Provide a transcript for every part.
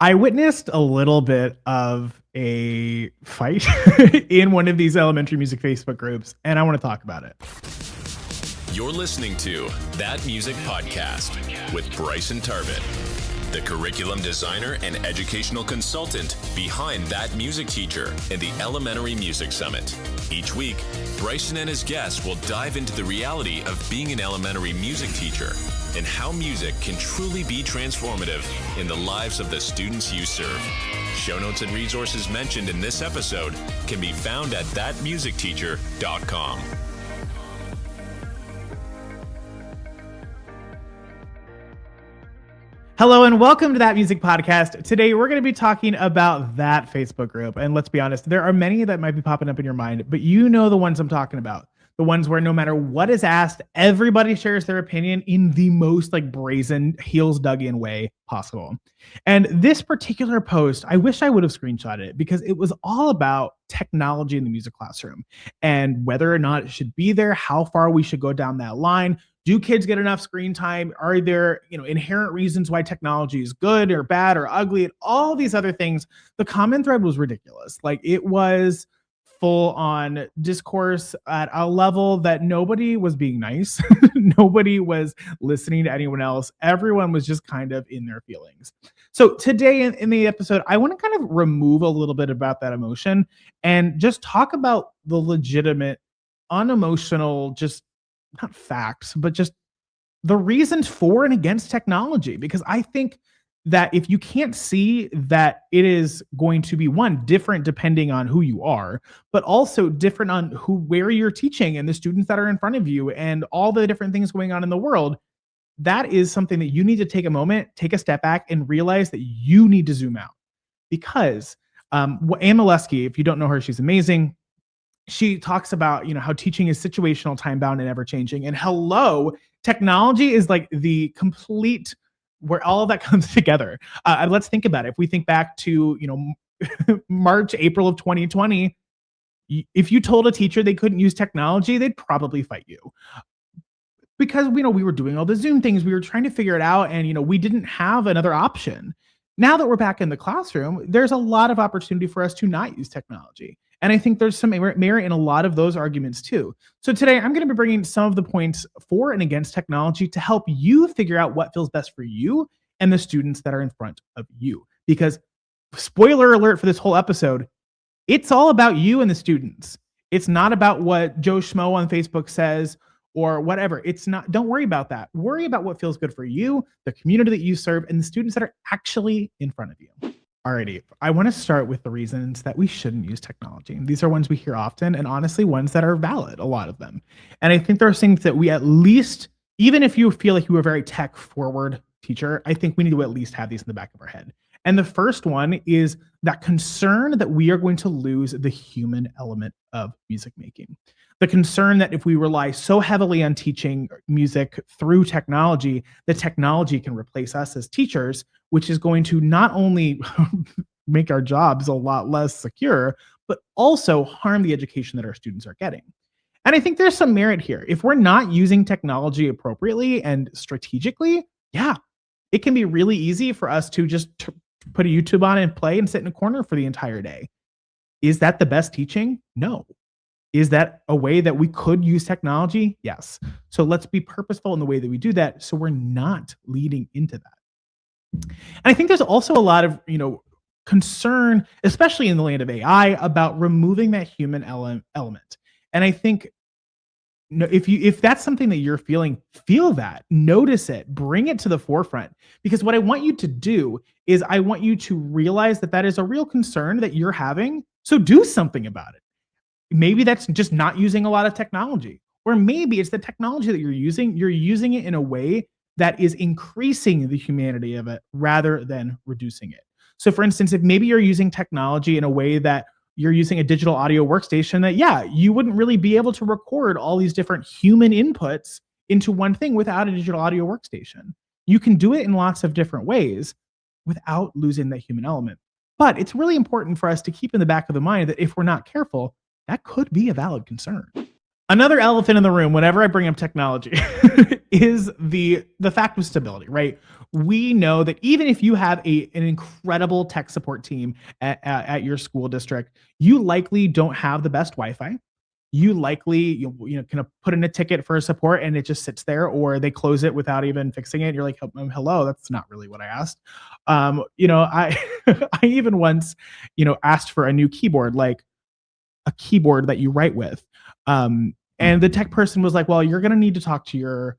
I witnessed a little bit of a fight in one of these elementary music Facebook groups, and I want to talk about it. You're listening to That Music Podcast with Bryson Tarvin, the curriculum designer and educational consultant behind That Music Teacher and the Elementary Music Summit. Each week, Bryson and his guests will dive into the reality of being an elementary music teacher and how music can truly be transformative in the lives of the students you serve. Show notes and resources mentioned in this episode can be found at thatmusicteacher.com. Hello and welcome to That Music Podcast. Today we're going to be talking about that Facebook group. And let's be honest, there are many that might be popping up in your mind, but you know the ones I'm talking about. The ones where no matter what is asked, everybody shares their opinion in the most brazen, heels dug in way possible. And this particular post, I wish I would have screenshotted it because it was all about technology in the music classroom and whether or not it should be there, how far we should go down that line. Do kids get enough screen time? Are there, inherent reasons why technology is good or bad or ugly and all these other things? The comment thread was ridiculous. It was full on discourse at a level that nobody was being nice. Nobody was listening to anyone else. Everyone was just kind of in their feelings. So today in the episode, I want to kind of remove a little bit about that emotion and just talk about the legitimate, unemotional, just not facts, but just the reasons for and against technology. Because I think that if you can't see that it is going to be different depending on who you are, but also different on where you're teaching and the students that are in front of you and all the different things going on in the world, that is something that you need to take a moment, take a step back and realize that you need to zoom out. Because Anne Molesky, if you don't know her, she's amazing. She talks about, how teaching is situational, time-bound, and ever-changing. And technology is the complete where all of that comes together. Let's think about it. If we think back to, March, April of 2020, if you told a teacher they couldn't use technology, they'd probably fight you. Because, we were doing all the Zoom things, we were trying to figure it out, and, we didn't have another option. Now that we're back in the classroom, there's a lot of opportunity for us to not use technology. And I think there's some merit in a lot of those arguments too. So today I'm going to be bringing some of the points for and against technology to help you figure out what feels best for you and the students that are in front of you. Because spoiler alert for this whole episode, it's all about you and the students. It's not about what Joe Schmo on Facebook says or whatever. It's not, don't worry about that. Worry about what feels good for you, the community that you serve, and the students that are actually in front of you. Alrighty, I want to start with the reasons that we shouldn't use technology. These are ones we hear often, and honestly, ones that are valid, a lot of them. And I think there are things that we at least, even if you feel like you are a very tech-forward teacher, I think we need to at least have these in the back of our head. And the first one is that concern that we are going to lose the human element of music making. The concern that if we rely so heavily on teaching music through technology, the technology can replace us as teachers, which is going to not only make our jobs a lot less secure, but also harm the education that our students are getting. And I think there's some merit here. If we're not using technology appropriately and strategically, it can be really easy for us to just put a YouTube on and play and sit in a corner for the entire day. Is that the best teaching? No. Is that a way that we could use technology? Yes. So let's be purposeful in the way that we do that so we're not leading into that. And I think there's also a lot of, concern, especially in the land of AI, about removing that human element. And I think if that's something that you're feeling, feel that, notice it, bring it to the forefront. Because what I want you to do is I want you to realize that that is a real concern that you're having. So do something about it. Maybe that's just not using a lot of technology, or maybe it's the technology that you're using it in a way that is increasing the humanity of it rather than reducing it. So for instance, if maybe you're using technology in a way that you're using a digital audio workstation that, you wouldn't really be able to record all these different human inputs into one thing without a digital audio workstation. You can do it in lots of different ways without losing that human element. But it's really important for us to keep in the back of the mind that if we're not careful, that could be a valid concern. Another elephant in the room whenever I bring up technology is the fact of stability, right? We know that even if you have an incredible tech support team at your school district, you likely don't have the best Wi-Fi. You likely kind of put in a ticket for support and it just sits there, or they close it without even fixing it. You're like, hello, that's not really what I asked. I I even once asked for a new keyboard, like a keyboard that you write with. And the tech person was like, well, you're going to need to talk to your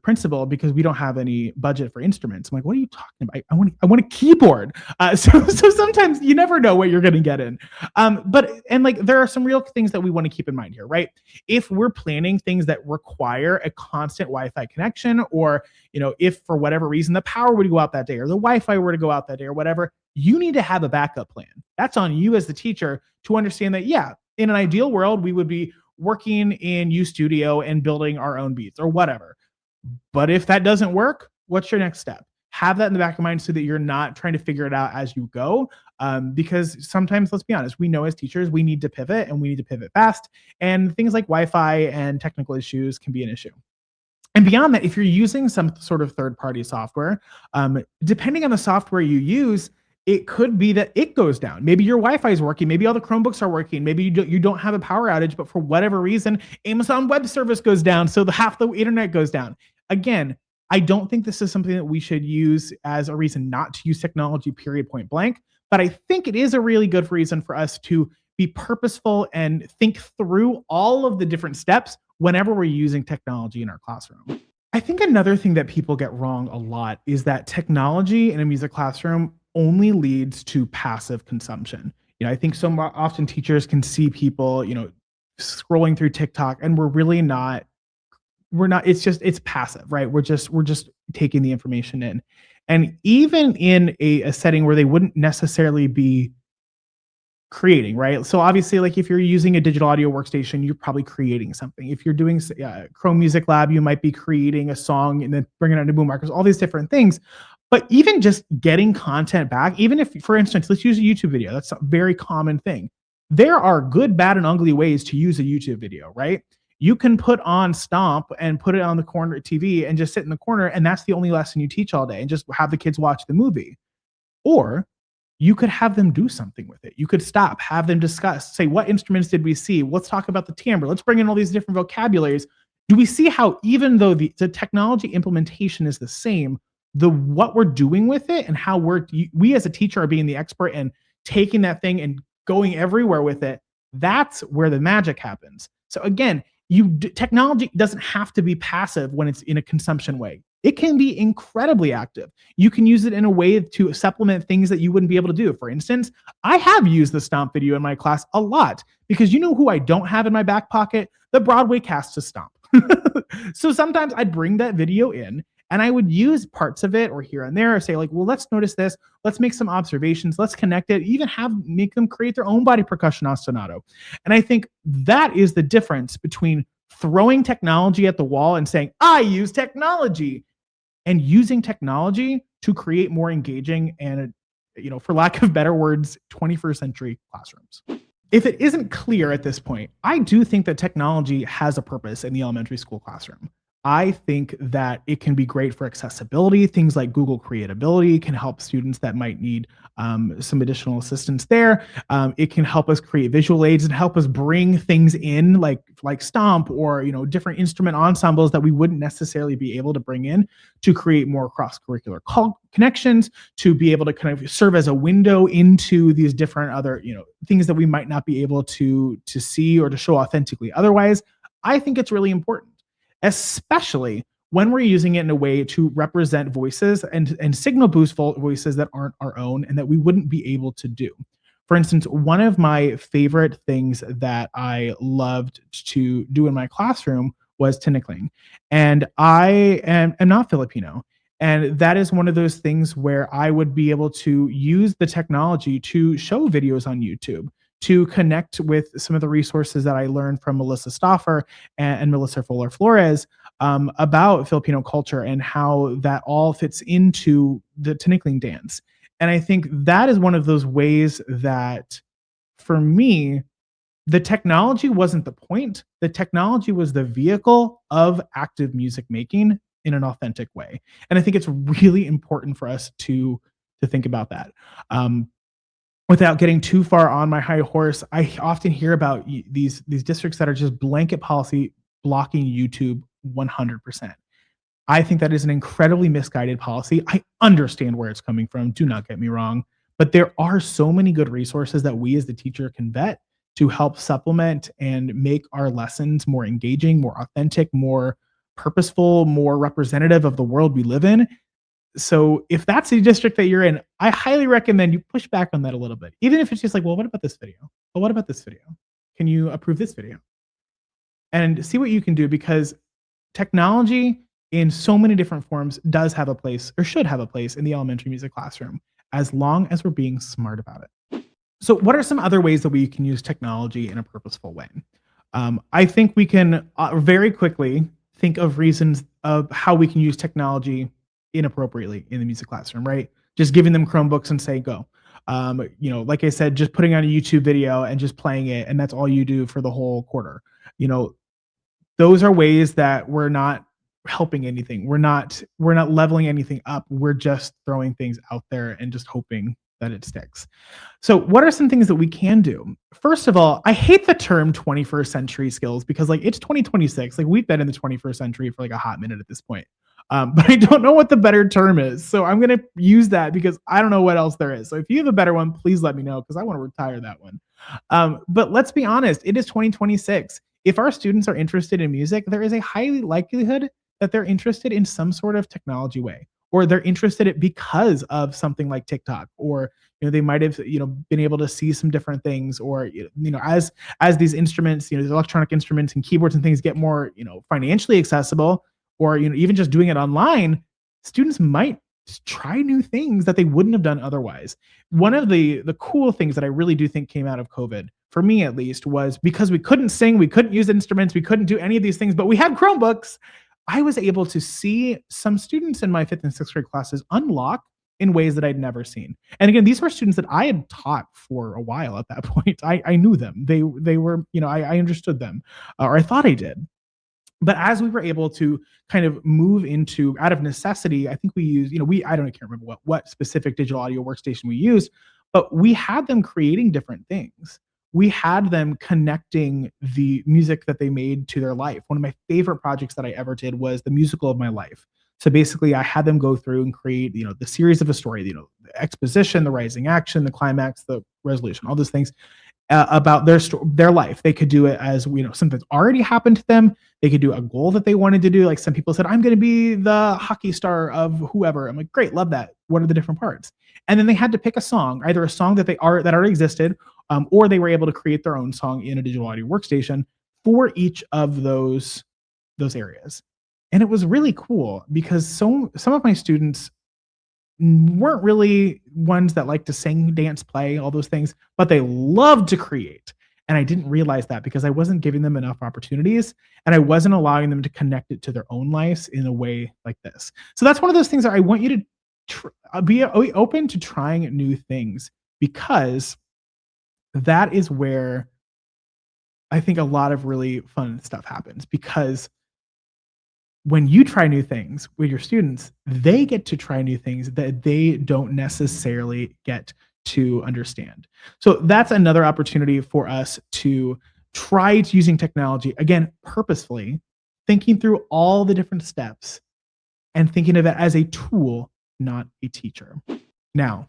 principal because we don't have any budget for instruments. I'm like, what are you talking about? I want a keyboard. So sometimes you never know what you're going to get in. And like, there are some real things that we want to keep in mind here, right? If we're planning things that require a constant Wi-Fi connection, or, if for whatever reason the power would go out that day or the Wi-Fi were to go out that day or whatever, you need to have a backup plan. That's on you as the teacher to understand that, yeah, in an ideal world, we would be working in UStudio and building our own beats or whatever. But if that doesn't work, what's your next step? Have that in the back of mind so that you're not trying to figure it out as you go. Because sometimes, let's be honest, we know as teachers, we need to pivot and we need to pivot fast. And things like Wi-Fi and technical issues can be an issue. And beyond that, if you're using some sort of third-party software, depending on the software you use, it could be that it goes down. Maybe your Wi-Fi is working. Maybe all the Chromebooks are working. Maybe you don't have a power outage, but for whatever reason, Amazon Web Service goes down, so half the internet goes down. Again, I don't think this is something that we should use as a reason not to use technology, period, point blank. But I think it is a really good reason for us to be purposeful and think through all of the different steps whenever we're using technology in our classroom. I think another thing that people get wrong a lot is that technology in a music classroom only leads to passive consumption. I think so often teachers can see people, scrolling through TikTok, and it's passive, right? We're just taking the information in. And even in a setting where they wouldn't necessarily be creating, right? So obviously, like if you're using a digital audio workstation, you're probably creating something. If you're doing Chrome Music Lab, you might be creating a song and then bringing it onto boom markers, all these different things. But even just getting content back, even if, for instance, let's use a YouTube video. That's a very common thing. There are good, bad, and ugly ways to use a YouTube video, right? You can put on Stomp and put it on the corner TV and just sit in the corner, and that's the only lesson you teach all day, and just have the kids watch the movie. Or you could have them do something with it. You could stop, have them discuss, say, what instruments did we see? Let's talk about the timbre. Let's bring in all these different vocabularies. Do we see how, even though the technology implementation is the same, what we're doing with it and how we as a teacher are being the expert and taking that thing and going everywhere with it, that's where the magic happens. So again, technology doesn't have to be passive when it's in a consumption way. It can be incredibly active. You can use it in a way to supplement things that you wouldn't be able to do. For instance, I have used the Stomp video in my class a lot because you know who I don't have in my back pocket? The Broadway cast to Stomp. So sometimes I'd bring that video in and I would use parts of it or here and there, or say like, well, let's notice this. Let's make some observations. Let's connect it. Even make them create their own body percussion ostinato. And I think that is the difference between throwing technology at the wall and saying, I use technology, and using technology to create more engaging and, for lack of better words, 21st century classrooms. If it isn't clear at this point, I do think that technology has a purpose in the elementary school classroom. I think that it can be great for accessibility. Things like Google Creatability can help students that might need some additional assistance there. It can help us create visual aids and help us bring things in like Stomp or different instrument ensembles that we wouldn't necessarily be able to bring in to create more cross-curricular connections, to be able to kind of serve as a window into these different other things that we might not be able to see or to show authentically otherwise. I think it's really important, especially when we're using it in a way to represent voices and signal boost voices that aren't our own and that we wouldn't be able to do. For instance, one of my favorite things that I loved to do in my classroom was tinikling. And I am not Filipino. And that is one of those things where I would be able to use the technology to show videos on YouTube, to connect with some of the resources that I learned from Melissa Stauffer and Melissa Fuller Flores about Filipino culture and how that all fits into the tinikling dance. And I think that is one of those ways that, for me, the technology wasn't the point. The technology was the vehicle of active music making in an authentic way. And I think it's really important for us to think about that. Um, Without getting too far on my high horse, I often hear about these districts that are just blanket policy blocking YouTube 100%. I think that is an incredibly misguided policy. I understand where it's coming from. Do not get me wrong. But there are so many good resources that we as the teacher can vet to help supplement and make our lessons more engaging, more authentic, more purposeful, more representative of the world we live in. So if that's the district that you're in, I highly recommend you push back on that a little bit. Even if it's just like, well, what about this video? Well, what about this video? Can you approve this video? And see what you can do, because technology in so many different forms does have a place, or should have a place, in the elementary music classroom, as long as we're being smart about it. So what are some other ways that we can use technology in a purposeful way? I think we can very quickly think of reasons of how we can use technology inappropriately in the music classroom, right? Just giving them Chromebooks and say, go. Like I said, just putting on a YouTube video and just playing it, and that's all you do for the whole quarter. Those are ways that we're not helping anything. We're not leveling anything up. We're just throwing things out there and just hoping that it sticks. So what are some things that we can do? First of all, I hate the term 21st century skills, because like it's 2026. Like we've been in the 21st century for like a hot minute at this point. But I don't know what the better term is. So I'm going to use that because I don't know what else there is. So if you have a better one, please let me know, because I want to retire that one. But let's be honest, it is 2026. If our students are interested in music, there is a high likelihood that they're interested in some sort of technology way, or they're interested in it because of something like TikTok, or they might have been able to see some different things, or as these instruments, these electronic instruments and keyboards and things get more financially accessible, or even just doing it online, students might try new things that they wouldn't have done otherwise. One of the cool things that I really do think came out of COVID, for me at least, was because we couldn't sing, we couldn't use instruments, we couldn't do any of these things, but we had Chromebooks. I was able to see some students in my 5th and 6th grade classes unlock in ways that I'd never seen. And again, these were students that I had taught for a while at that point. I knew them. They were, I understood them, or I thought I did. But as we were able to kind of move into, out of necessity, I think we used, I can't remember what specific digital audio workstation we used, but we had them creating different things. We had them connecting the music that they made to their life. One of my favorite projects that I ever did was the musical of my life. So basically I had them go through and create, the series of a story, the exposition, the rising action, the climax, the resolution, all those things. About their life. They could do it as something that's already happened to them. They could do a goal that they wanted to do. Like some people said, I'm going to be the hockey star of whoever. I'm like, great, love that. What are the different parts? And then they had to pick a song, either a song that that already existed, or they were able to create their own song in a digital audio workstation for each of those areas. And it was really cool because some of my students weren't really ones that like to sing, dance, play, all those things, but they loved to create. And I didn't realize that because I wasn't giving them enough opportunities, and I wasn't allowing them to connect it to their own lives in a way like this. So that's one of those things that I want you to be open to trying new things, because that is where I think a lot of really fun stuff happens. Because when you try new things with your students, they get to try new things that they don't necessarily get to understand. So that's another opportunity for us to try using technology, again, purposefully, thinking through all the different steps and thinking of it as a tool, not a teacher. Now,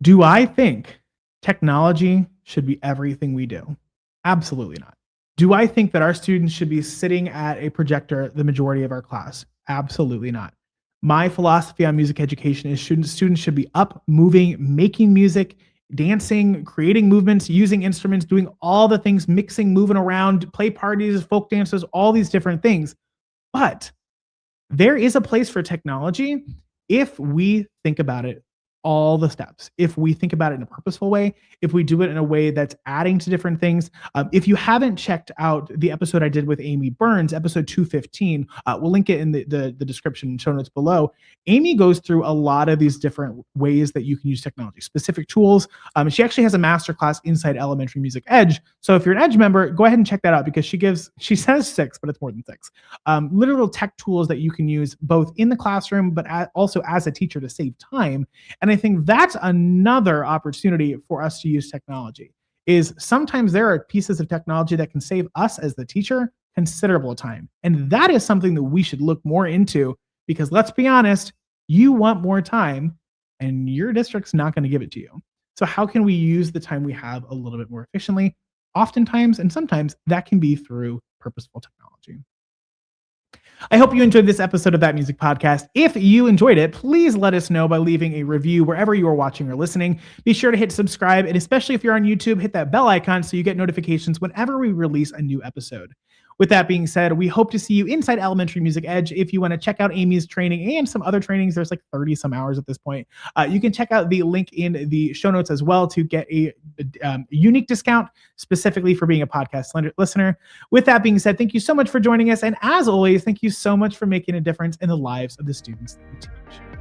do I think technology should be everything we do? Absolutely not. Do I think that our students should be sitting at a projector the majority of our class? Absolutely not. My philosophy on music education is students should be up, moving, making music, dancing, creating movements, using instruments, doing all the things, mixing, moving around, play parties, folk dances, all these different things. But there is a place for technology if we think about it all the steps. If we think about it in a purposeful way, if we do it in a way that's adding to different things. If you haven't checked out the episode I did with Amy Burns, episode 215, we'll link it in the description and show notes below. Amy goes through a lot of these different ways that you can use technology, specific tools. She actually has a masterclass inside Elementary Music Edge. So if you're an Edge member, go ahead and check that out, because she says 6, but it's more than 6. Literal tech tools that you can use both in the classroom, but also as a teacher to save time. And I think that's another opportunity for us to use technology. Is sometimes there are pieces of technology that can save us as the teacher considerable time. And that is something that we should look more into, because let's be honest, you want more time and your district's not going to give it to you. So how can we use the time we have a little bit more efficiently? Oftentimes, and sometimes, that can be through purposeful technology. I hope you enjoyed this episode of That Music Podcast. If you enjoyed it, please let us know by leaving a review wherever you are watching or listening. Be sure to hit subscribe, and especially if you're on YouTube, hit that bell icon so you get notifications whenever we release a new episode. With that being said, we hope to see you inside Elementary Music Edge. If you want to check out Amy's training and some other trainings, there's like 30 some hours at this point. You can check out the link in the show notes as well to get a unique discount specifically for being a podcast listener. With that being said, thank you so much for joining us. And as always, thank you so much for making a difference in the lives of the students that we teach.